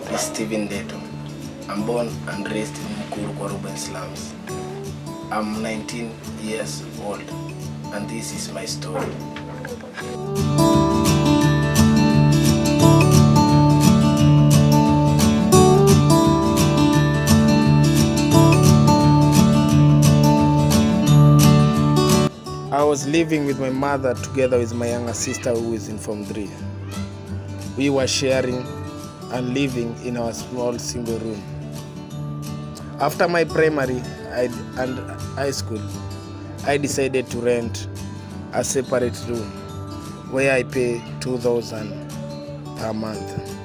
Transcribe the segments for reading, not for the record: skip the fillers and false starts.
is Steven Deto. I'm born and raised in Mukuru, slums. I'm 19 years old, and this is my story. I was living with my mother together with my younger sister who is in Form 3. We were sharing and living in our small single room. After my primary and high school, I decided to rent a separate room where I pay 2,000 per month.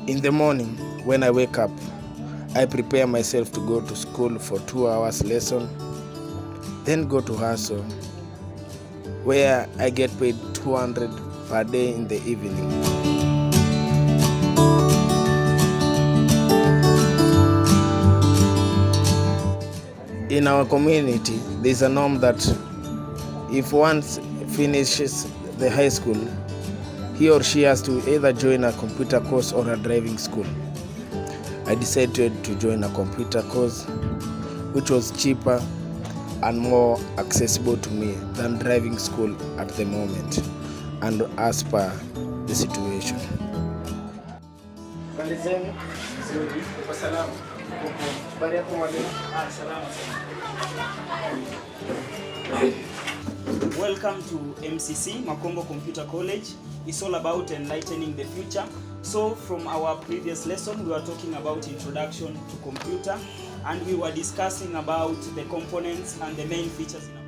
In the morning, when I wake up, I prepare myself to go to school for 2 hours lesson, then go to hustle, where I get paid 200 per day in the evening. In our community, there is a norm that if one finishes the high school, he or she has to either join a computer course or a driving school. I decided to join a computer course, which was cheaper and more accessible to me than driving school at the moment, and as per the situation. Welcome to MCC, Makombo Computer College. It's all about enlightening the future. So from our previous lesson, we were talking about introduction to computer, and we were discussing about the components and the main features in a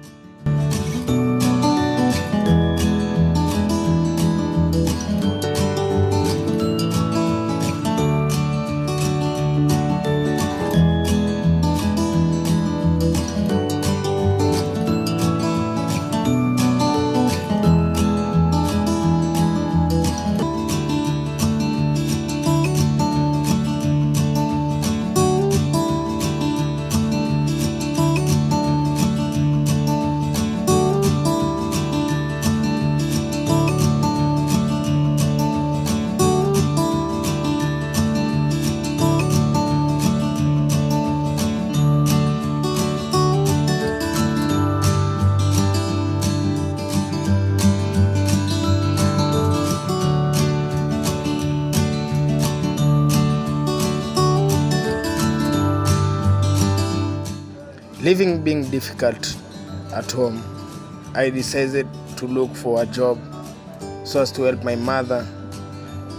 Living being difficult at home, I decided to look for a job so as to help my mother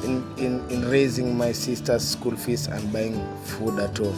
in raising my sister's school fees and buying food at home.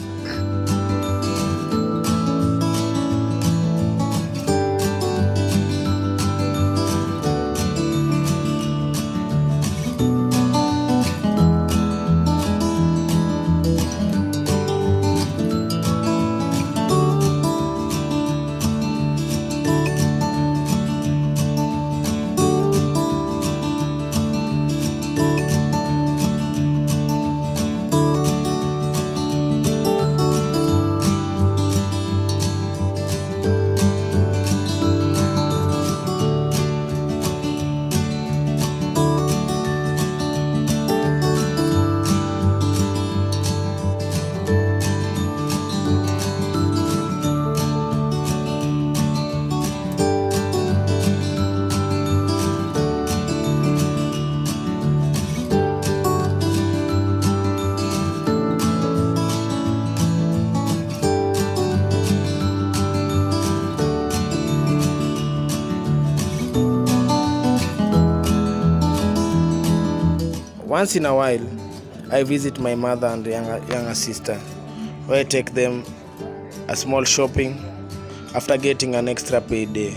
Once in a while, I visit my mother and younger sister, where I take them a small shopping after getting an extra payday.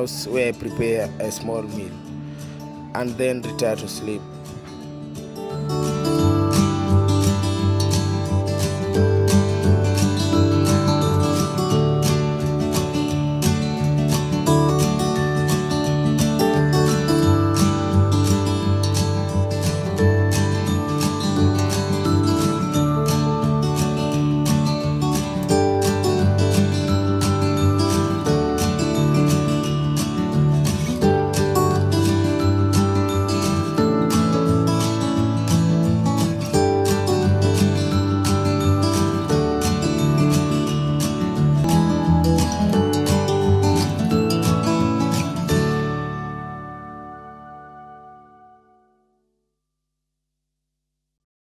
house where I prepare a small meal and then retire to sleep.